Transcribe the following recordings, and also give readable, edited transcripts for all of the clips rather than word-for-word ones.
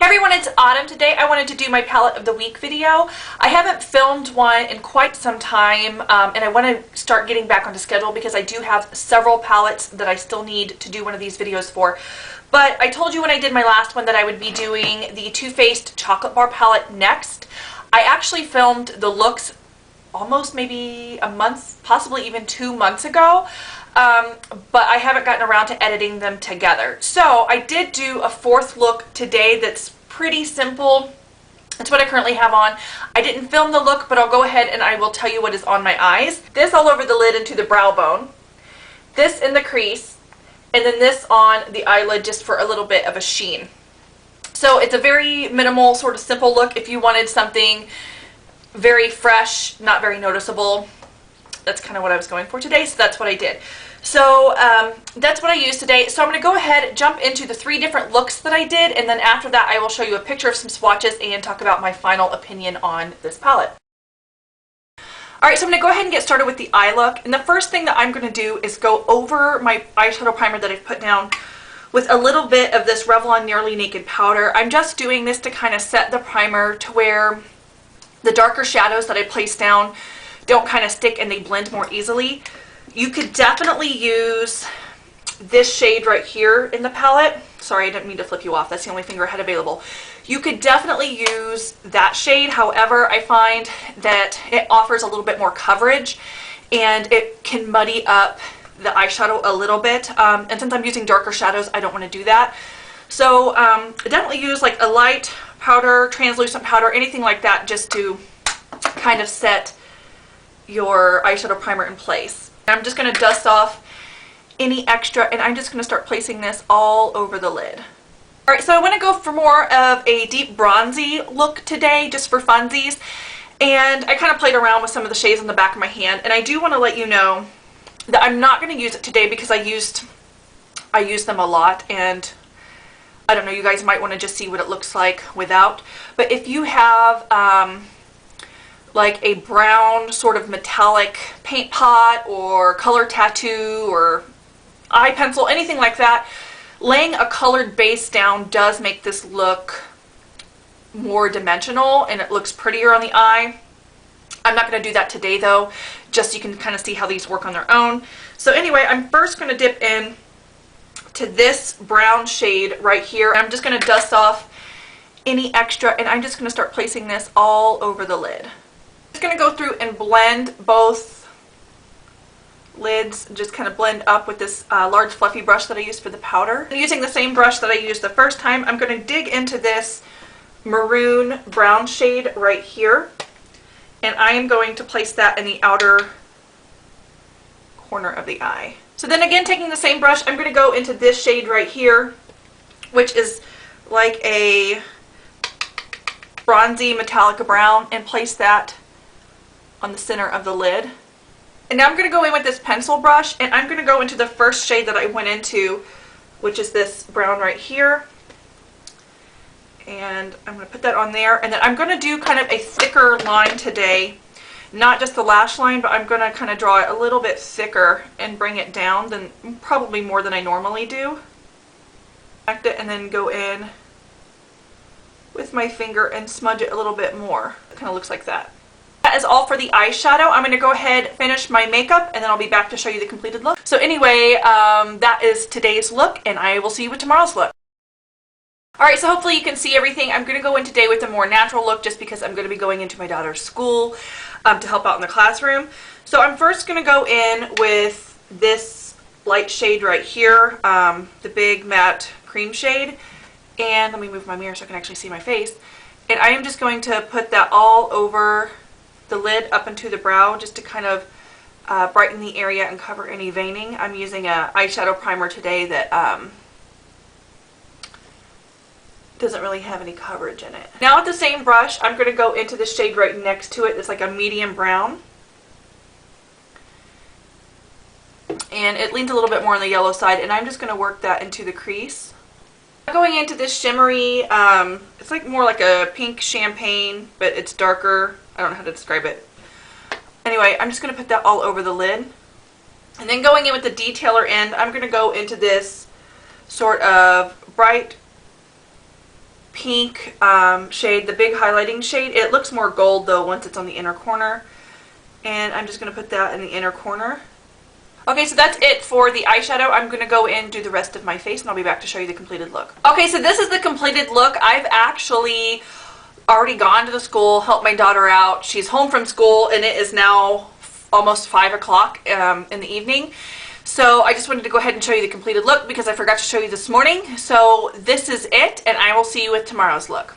everyone, it's Autumn. Today I wanted to do my palette of the week video. I haven't filmed one in quite some time and I want to start getting back onto schedule because I do have several palettes that I still need to do one of these videos for. But I told you when I did my last one that I would be doing the Too Faced Chocolate Bar palette next. I actually filmed the looks almost maybe a month, possibly even 2 months ago. But I haven't gotten around to editing them together. So I did do a fourth look today that's pretty simple. That's what I currently have on. I didn't film the look, but I'll go ahead and I will tell you what is on my eyes. This all over the lid into the brow bone. This in the crease. And then this on the eyelid just for a little bit of a sheen. So it's a very minimal, sort of simple look. If you wanted something very fresh, not very noticeable, that's kind of what I was going for today, so that's what I did. So that's what I used today. So I'm going to go ahead, jump into the 3 different looks that I did, and then after that I will show you a picture of some swatches and talk about my final opinion on this palette. Alright, so I'm going to go ahead and get started with the eye look, and the first thing that I'm going to do is go over my eyeshadow primer that I've put down with a little bit of this Revlon Nearly Naked powder. I'm just doing this to kind of set the primer to where the darker shadows that I place down don't kind of stick and they blend more easily. You could definitely use this shade right here in the palette. Sorry, I didn't mean to flip you off. That's the only finger I had available. You could definitely use that shade. However, I find that it offers a little bit more coverage and it can muddy up the eyeshadow a little bit. And since I'm using darker shadows, I don't want to do that. So definitely use like a light powder, translucent powder, anything like that, just to kind of set your eyeshadow primer in place. I'm just going to dust off any extra, and I'm just going to start placing this all over the lid. Alright, so I want to go for more of a deep bronzy look today, just for funsies. And I kind of played around with some of the shades on the back of my hand, and I do want to let you know that I'm not going to use it today because I used them a lot, and I don't know, you guys might want to just see what it looks like without. But if you have like a brown sort of metallic paint pot or color tattoo or eye pencil, anything like that, laying a colored base down does make this look more dimensional and it looks prettier on the eye. I'm not going to do that today though, just so you can kind of see how these work on their own. So anyway, I'm first going to dip in to this brown shade right here. I'm just going to dust off any extra, and I'm just going to start placing this all over the lid. I'm just going to go through and blend both lids, just kind of blend up with this large fluffy brush that I used for the powder. I'm using the same brush that I used the first time. I'm going to dig into this maroon brown shade right here, and I am going to place that in the outer corner of the eye. So then again, taking the same brush, I'm going to go into this shade right here, which is like a bronzy metallic brown, and place that on the center of the lid. And now I'm going to go in with this pencil brush, and I'm going to go into the first shade that I went into, which is this brown right here. And I'm going to put that on there, and then I'm going to do kind of a thicker line today. Not just the lash line, but I'm going to kind of draw it a little bit thicker and bring it down, than probably more than I normally do. Connect it and then go in with my finger and smudge it a little bit more. It kind of looks like that. That is all for the eyeshadow. I'm going to go ahead, finish my makeup, and then I'll be back to show you the completed look. So anyway, that is today's look, and I will see you with tomorrow's look. Alright, so hopefully you can see everything. I'm going to go in today with a more natural look just because I'm going to be going into my daughter's school to help out in the classroom. So I'm first going to go in with this light shade right here, the big matte cream shade. And let me move my mirror so I can actually see my face. And I am just going to put that all over the lid up into the brow just to kind of brighten the area and cover any veining. I'm using an eyeshadow primer today that doesn't really have any coverage in it. Now with the same brush, I'm going to go into the shade right next to it. It's like a medium brown. And it leans a little bit more on the yellow side, and I'm just going to work that into the crease. I'm going into this shimmery, it's like more like a pink champagne, but it's darker. I don't know how to describe it. Anyway, I'm just going to put that all over the lid. And then going in with the detailer end, I'm going to go into this sort of bright pink shade, the big highlighting shade. It looks more gold though once it's on the inner corner. And I'm just going to put that in the inner corner. Okay, so that's it for the eyeshadow. I'm going to go in and do the rest of my face, and I'll be back to show you the completed look. Okay, so this is the completed look. I've actually already gone to the school, helped my daughter out. She's home from school, and it is now almost 5 o'clock in the evening. So I just wanted to go ahead and show you the completed look because I forgot to show you this morning. So this is it, and I will see you with tomorrow's look.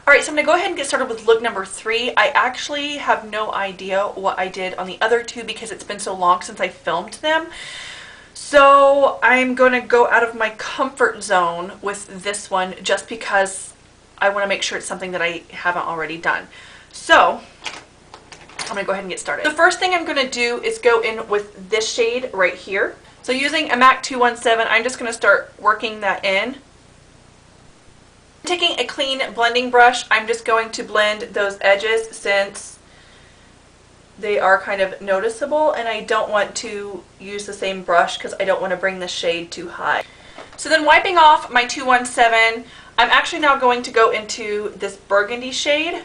Alright, so I'm going to go ahead and get started with look number 3. I actually have no idea what I did on the other two because it's been so long since I filmed them. So I'm going to go out of my comfort zone with this one just because I want to make sure it's something that I haven't already done. So I'm going to go ahead and get started. The first thing I'm going to do is go in with this shade right here. So using a MAC 217, I'm just going to start working that in. Taking a clean blending brush, I'm just going to blend those edges since they are kind of noticeable, and I don't want to use the same brush because I don't want to bring the shade too high. So then wiping off my 217, I'm actually now going to go into this burgundy shade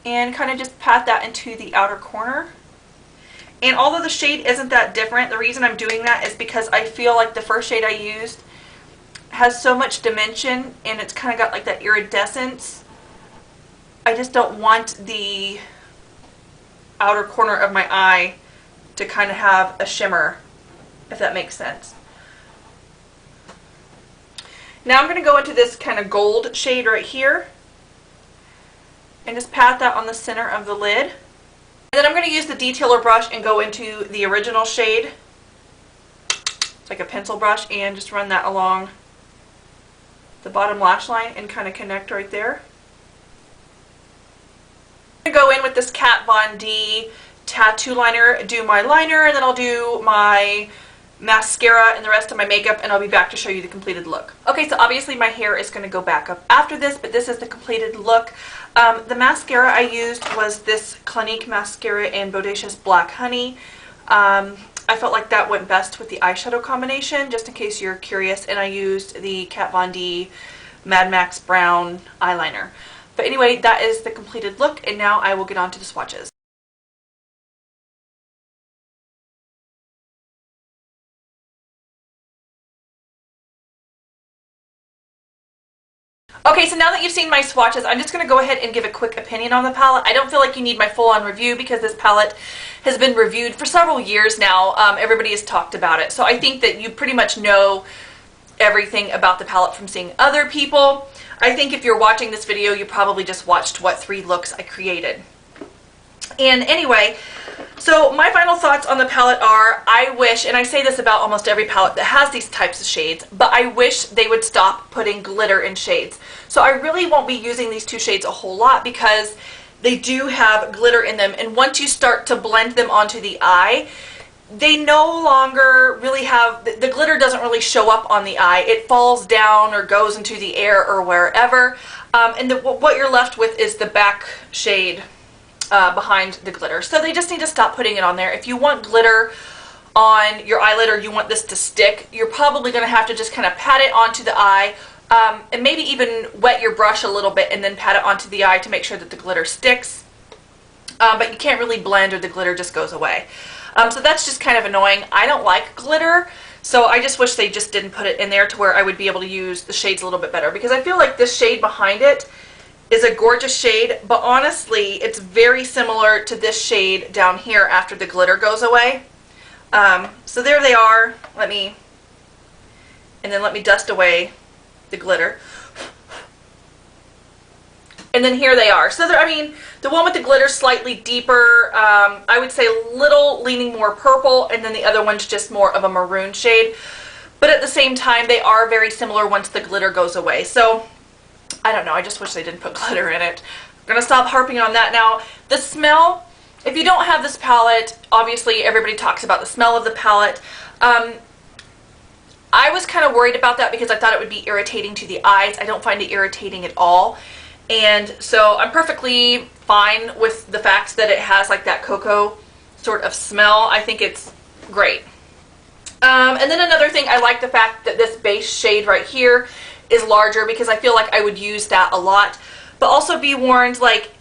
and kind of just pat that into the outer corner. And although the shade isn't that different, the reason I'm doing that is because I feel like the first shade I used has so much dimension and it's kind of got like that iridescence. I just don't want the outer corner of my eye to kind of have a shimmer, if that makes sense. Now I'm going to go into this kind of gold shade right here and just pat that on the center of the lid. And then I'm going to use the detailer brush and go into the original shade. It's like a pencil brush, and just run that along the bottom lash line and kind of connect right there. I'm going to go in with this Kat Von D tattoo liner, do my liner, and then I'll do my mascara and the rest of my makeup, and I'll be back to show you the completed look. Okay, so obviously my hair is going to go back up after this, but this is the completed look. The mascara I used was this Clinique mascara in Bodacious Black Honey. I felt like that went best with the eyeshadow combination, just in case you're curious, and I used the Kat Von D Mad Max Brown eyeliner. But anyway, that is the completed look, and now I will get on to the swatches. Okay, so now that you've seen my swatches, I'm just going to go ahead and give a quick opinion on the palette. I don't feel like you need my full-on review because this palette has been reviewed for several years now. Everybody has talked about it. So I think that you pretty much know everything about the palette from seeing other people. I think if you're watching this video, you probably just watched what 3 looks I created. And anyway, so my final thoughts on the palette are, I wish, and I say this about almost every palette that has these types of shades, but I wish they would stop putting glitter in shades. So I really won't be using these 2 shades a whole lot because they do have glitter in them, and once you start to blend them onto the eye, they no longer really have, the glitter doesn't really show up on the eye. It falls down or goes into the air or wherever, and what you're left with is the back shade behind the glitter. So they just need to stop putting it on there. If you want glitter on your eyelid or you want this to stick, you're probably going to have to just kind of pat it onto the eye, and maybe even wet your brush a little bit and then pat it onto the eye to make sure that the glitter sticks. But you can't really blend or the glitter just goes away. So that's just kind of annoying. I don't like glitter, so I just wish they just didn't put it in there to where I would be able to use the shades a little bit better, because I feel like this shade behind it is a gorgeous shade, but honestly it's very similar to this shade down here after the glitter goes away. So there they are. Let me dust away the glitter. And then here they are. So I mean, the one with the glitter slightly deeper, I would say a little leaning more purple, and then the other one's just more of a maroon shade. But at the same time, they are very similar once the glitter goes away. So I don't know, I just wish they didn't put glitter in it. I'm going to stop harping on that now. The smell, if you don't have this palette, obviously everybody talks about the smell of the palette. I was kind of worried about that because I thought it would be irritating to the eyes. I don't find it irritating at all. And so I'm perfectly fine with the fact that it has like that cocoa sort of smell. I think it's great. And then another thing, I like the fact that this base shade right here is larger because I feel like I would use that a lot. But also be warned, like,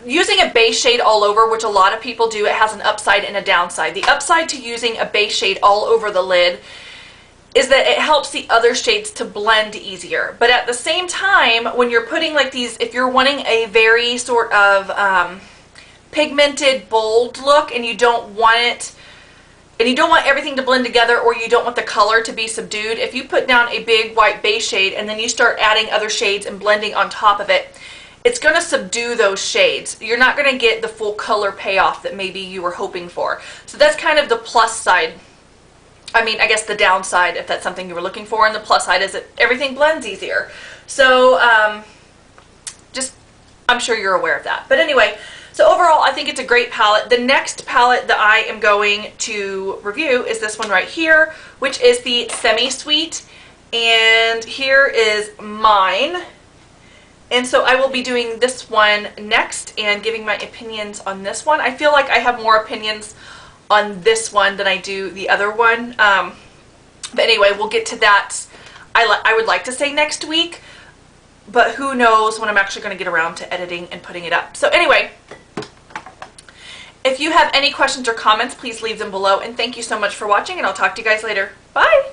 using a base shade all over, which a lot of people do, it has an upside and a downside. The upside to using a base shade all over the lid is that it helps the other shades to blend easier. But at the same time, when you're putting like these, if you're wanting a very sort of pigmented, bold look, and you don't want it, and you don't want everything to blend together, or you don't want the color to be subdued, if you put down a big white base shade and then you start adding other shades and blending on top of it, it's going to subdue those shades. You're not going to get the full color payoff that maybe you were hoping for. So that's kind of the plus side. I mean, I guess the downside, if that's something you were looking for, and the plus side is that everything blends easier. So just, I'm sure you're aware of that. But anyway, so overall, I think it's a great palette. The next palette that I am going to review is this one right here, which is the Semi-Sweet. And here is mine. And so I will be doing this one next and giving my opinions on this one. I feel like I have more opinions on this one than I do the other one. But anyway, we'll get to that. I would like to say next week, but who knows when I'm actually going to get around to editing and putting it up. So anyway, if you have any questions or comments, please leave them below. And thank you so much for watching, and I'll talk to you guys later. Bye!